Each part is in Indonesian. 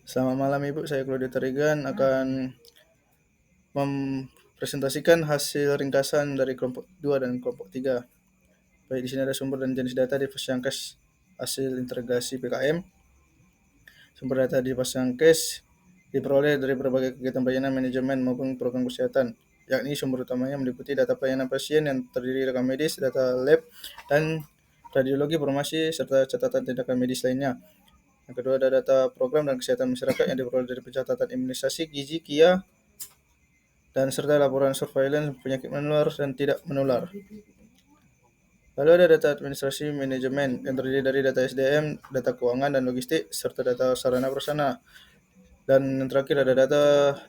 Selamat malam Ibu, saya Claudio Tarigan akan mempresentasikan hasil ringkasan dari kelompok 2 dan kelompok 3. Baik, di sini ada sumber dan jenis data di Fasyankes hasil integrasi PKM. Sumber data di Fasyankes diperoleh dari berbagai kegiatan pelayanan manajemen maupun program kesehatan, yakni sumber utamanya meliputi data pelayanan pasien yang terdiri rekam medis, data lab, dan radiologi, formasi, serta catatan tindakan medis lainnya. Yang kedua ada data program dan kesehatan masyarakat yang diperoleh dari pencatatan imunisasi, gizi, KIA, dan serta laporan surveillance penyakit menular dan tidak menular. Lalu ada data administrasi manajemen yang terdiri dari data SDM, data keuangan dan logistik, serta data sarana prasarana. Dan yang terakhir ada data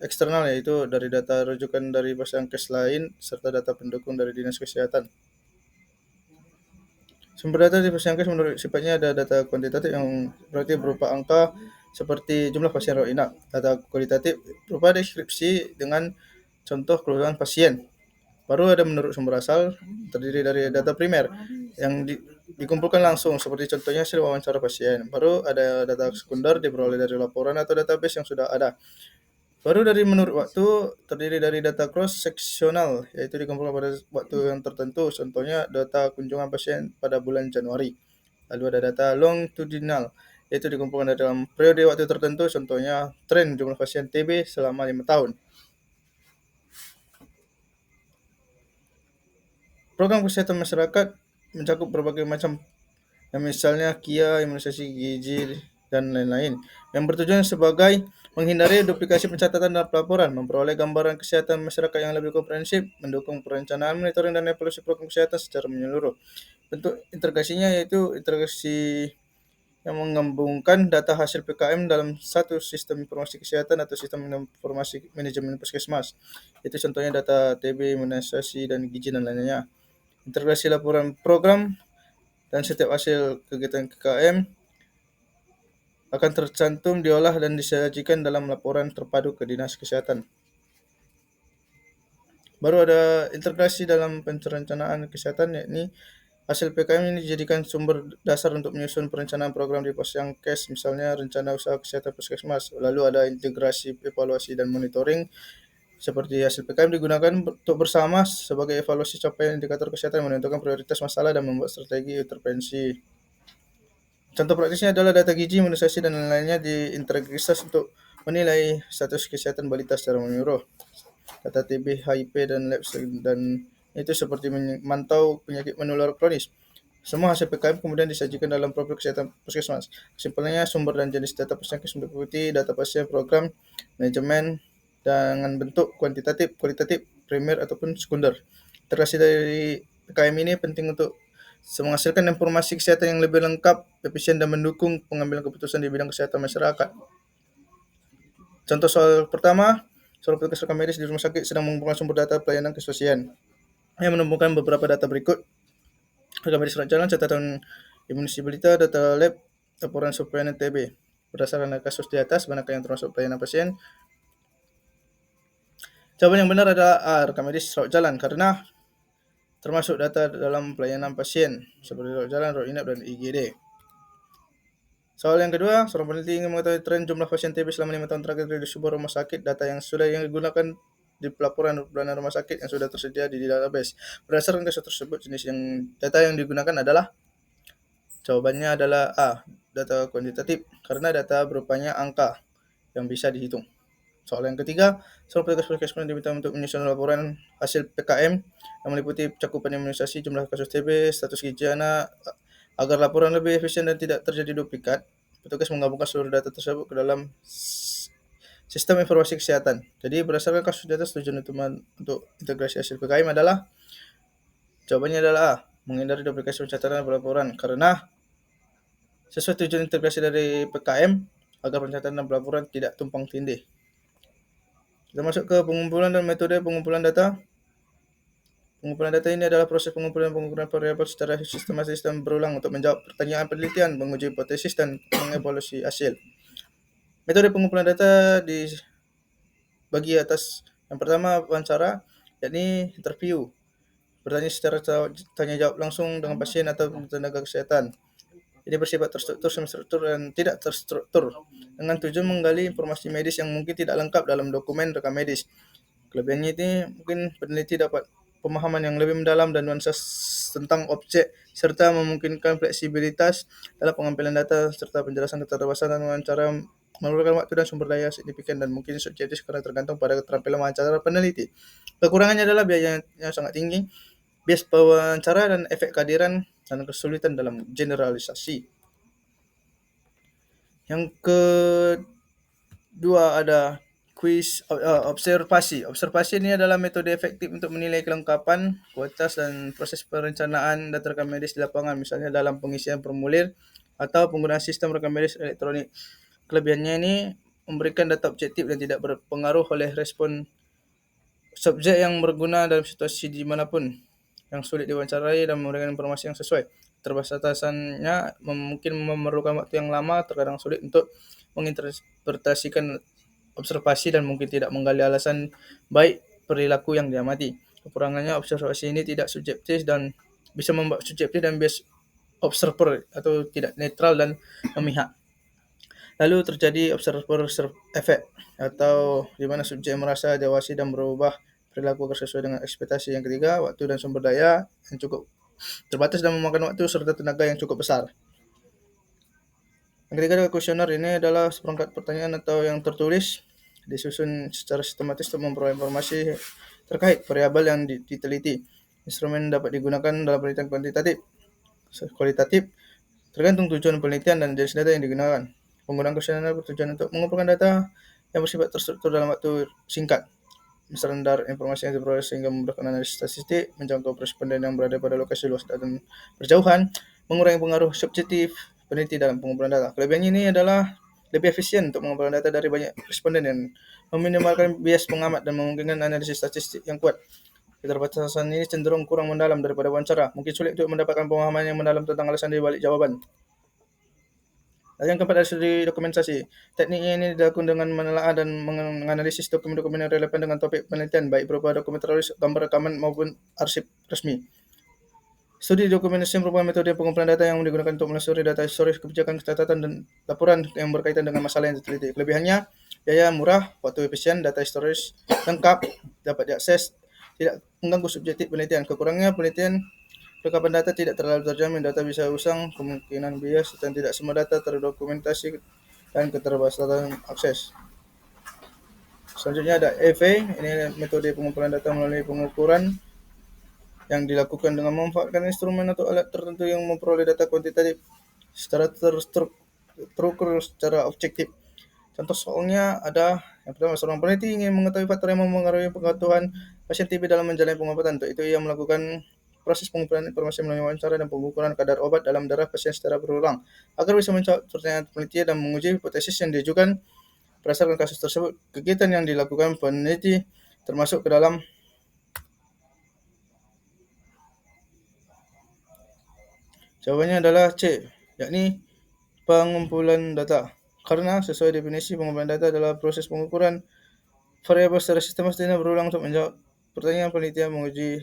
eksternal, yaitu dari data rujukan dari Fasyankes lain, serta data pendukung dari Dinas Kesehatan. Sumber data di Fasyankes menurut sifatnya ada data kuantitatif yang berarti berupa angka seperti jumlah pasien rawat inap. Data kualitatif berupa deskripsi dengan contoh keluhan pasien. Baru ada menurut sumber asal, terdiri dari data primer yang dikumpulkan langsung, seperti contohnya hasil wawancara pasien. Baru ada data sekunder diperoleh dari laporan atau database yang sudah ada. Baru dari menurut waktu, terdiri dari data cross-seksional, yaitu dikumpulkan pada waktu yang tertentu, contohnya data kunjungan pasien pada bulan Januari. Lalu ada data longitudinal, yaitu dikumpulkan dalam periode waktu tertentu, contohnya tren jumlah pasien TB selama 5 tahun. Program kesehatan masyarakat mencakup berbagai macam, yang misalnya KIA, imunisasi gizi, dan lain-lain, yang bertujuan sebagai menghindari duplikasi pencatatan dan pelaporan, memperoleh gambaran kesehatan masyarakat yang lebih komprehensif, mendukung perencanaan, monitoring, dan evaluasi program kesehatan secara menyeluruh. Bentuk integrasinya yaitu integrasi yang menggabungkan data hasil PKM dalam satu sistem informasi kesehatan atau sistem informasi manajemen puskesmas. Itu contohnya data TB, imunisasi, dan gizi, dan lainnya. Integrasi laporan program dan setiap hasil kegiatan KKM akan tercantum, diolah, dan disajikan dalam laporan terpadu ke Dinas Kesehatan. Baru ada integrasi dalam perencanaan kesehatan, yakni hasil PKM ini dijadikan sumber dasar untuk menyusun perencanaan program di Posyankes, misalnya rencana usaha kesehatan puskesmas. Lalu ada integrasi evaluasi dan monitoring, seperti hasil PKM digunakan untuk bersama sebagai evaluasi capaian indikator kesehatan, menentukan prioritas masalah, dan membuat strategi intervensi. Contoh praktisnya adalah data gizi, imunisasi, dan lain-lainnya diintegritas untuk menilai status kesehatan balita secara menyeluruh. Data TB, HIV, dan lab, dan itu seperti memantau penyakit menular kronis. Semua hasil PKM kemudian disajikan dalam profil kesehatan puskesmas. Kesimpulannya, sumber dan jenis data puskesmas meliputi data pasien, program, manajemen, dengan bentuk kuantitatif, kualitatif, primer, ataupun sekunder. Integrasi dari PKM ini penting untuk menghasilkan informasi kesehatan yang lebih lengkap, efisien, dan mendukung pengambilan keputusan di bidang kesehatan masyarakat. Contoh soal pertama, seorang petugas rekam medis di rumah sakit sedang mengumpulkan sumber data pelayanan kesusian. Ia menemukan beberapa data berikut: rekam medis surat jalan, catatan imunisasi balita, data lab, laporan surveillance TB. Berdasarkan kasus di atas, manakah yang termasuk pelayanan pasien? Jawaban yang benar adalah A, rekam medis rawat jalan, karena termasuk data dalam pelayanan pasien seperti rawat jalan, rawat inap, dan IGD. Soal yang kedua, seorang peneliti ingin mengetahui tren jumlah pasien TB selama 5 tahun terakhir di sebuah rumah sakit. Data yang digunakan di pelaporan bulanan rumah sakit yang sudah tersedia di database. Berdasarkan kasus tersebut, jenis data yang digunakan adalah, jawabannya adalah A, data kuantitatif, karena data berupanya angka yang bisa dihitung. Soal yang ketiga, seorang petugas puskesmas diminta untuk menyusun laporan hasil PKM yang meliputi cakupan imunisasi, jumlah kasus TB, status gizi anak. Agar laporan lebih efisien dan tidak terjadi duplikat, petugas menggabungkan seluruh data tersebut ke dalam sistem informasi kesehatan. Jadi berdasarkan kasus data, tujuan untuk integrasi hasil PKM adalah, jawabannya adalah A, menghindari duplikasi pencatatan dan pelaporan, karena sesuai tujuan integrasi dari PKM agar pencatatan dan pelaporan tidak tumpang tindih. Kita masuk ke pengumpulan dan metode pengumpulan data. Pengumpulan data ini adalah proses pengumpulan variabel secara sistematis dan berulang untuk menjawab pertanyaan penelitian, menguji hipotesis, dan mengevaluasi hasil. Metode pengumpulan data dibagi atas. Yang pertama, wawancara, yakni interview. Bertanya secara tanya jawab langsung dengan pasien atau tenaga kesehatan. Jadi bersifat terstruktur, semi-struktur, dan tidak terstruktur, dengan tujuan menggali informasi medis yang mungkin tidak lengkap dalam dokumen rekam medis. Kelebihannya ini mungkin peneliti dapat pemahaman yang lebih mendalam dan nuansa tentang objek, serta memungkinkan fleksibilitas dalam pengambilan data serta penjelasan keterbatasan wawancara, memerlukan waktu dan sumber daya signifikan dan mungkin subjektif karena tergantung pada keterampilan wawancara peneliti. Kekurangannya adalah biaya yang sangat tinggi, bias pewawancara, dan efek kehadiran dan kesulitan dalam generalisasi. Yang kedua ada kuis observasi. Observasi ini adalah metode efektif untuk menilai kelengkapan, kualitas, dan proses perencanaan data rekam medis di lapangan, misalnya dalam pengisian formulir atau penggunaan sistem rekam medis elektronik. Kelebihannya ini memberikan data objektif dan tidak berpengaruh oleh respon subjek yang berguna dalam situasi dimanapun yang sulit diwawancarai dan memberikan informasi yang sesuai. Keterbatasannya mungkin memerlukan waktu yang lama, terkadang sulit untuk menginterpretasikan observasi dan mungkin tidak menggali alasan baik perilaku yang diamati. Kekurangannya, observasi ini tidak subjektif dan bisa membuat subjektif dan bias observer atau tidak netral dan memihak. Lalu terjadi observer effect atau di mana subjek merasa dewasa dan berubah perilaku agar sesuai dengan ekspektasi. Yang ketiga, waktu dan sumber daya yang cukup terbatas dan memakan waktu serta tenaga yang cukup besar. Yang ketiga adalah kuesioner. Ini adalah seperangkat pertanyaan atau yang tertulis disusun secara sistematis untuk memperoleh informasi terkait variabel yang diteliti. Instrumen dapat digunakan dalam penelitian kualitatif tergantung tujuan penelitian dan jenis data yang digunakan. Penggunaan kuesioner bertujuan untuk mengumpulkan data yang bersifat terstruktur dalam waktu singkat, standar informasi yang diperoleh sehingga memudahkan analisis statistik, menjangkau responden yang berada pada lokasi luas dan berjauhan, mengurangi pengaruh subjektif peneliti dalam pengumpulan data. Kelebihannya ini adalah lebih efisien untuk mengumpulkan data dari banyak responden dan meminimalkan bias pengamat dan memungkinkan analisis statistik yang kuat. Keterbatasan ini cenderung kurang mendalam daripada wawancara. Mungkin sulit untuk mendapatkan pemahaman yang mendalam tentang alasan di balik jawaban. Yang keempat dari studi dokumentasi. Tekniknya ini dilakukan dengan menelaah dan menganalisis dokumen-dokumen yang relevan dengan topik penelitian, baik berupa dokumen tertulis, gambar rekaman, maupun arsip resmi. Studi dokumentasi merupakan metode pengumpulan data yang digunakan untuk menelusuri data historis, kebijakan, catatan, dan laporan yang berkaitan dengan masalah yang diteliti. Kelebihannya, biaya murah, waktu efisien, data historis lengkap, dapat diakses, tidak mengganggu subjektif penelitian. Kekurangannya, penelitian rekapan data tidak terlalu terjamin, data bisa usang, kemungkinan bias, dan tidak semua data terdokumentasi, dan keterbatasan akses. Selanjutnya ada EV, ini metode pengumpulan data melalui pengukuran yang dilakukan dengan memanfaatkan instrumen atau alat tertentu yang memperoleh data kuantitatif secara terukur secara objektif. Contoh soalnya ada yang pertama, seorang peneliti ingin mengetahui faktor yang mempengaruhi pengetahuan pasien TB dalam menjalani pengobatan. Untuk itu ia melakukan proses pengumpulan informasi melalui wawancara dan pengukuran kadar obat dalam darah pasien secara berulang agar bisa menjawab pertanyaan peneliti dan menguji hipotesis yang diajukan berdasarkan kasus tersebut. Kegiatan yang dilakukan peneliti termasuk ke dalam jawabannya adalah C, yakni pengumpulan data. Karena sesuai definisi, pengumpulan data adalah proses pengukuran variabel secara sistematis dan berulang untuk menjawab pertanyaan penelitian, menguji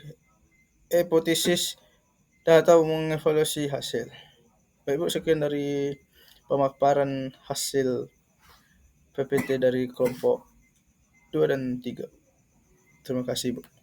hipotesis atau mengevaluasi hasil. Baik Bu, sekian dari pemaparan hasil PPT dari kelompok 2 dan 3. Terima kasih Bu.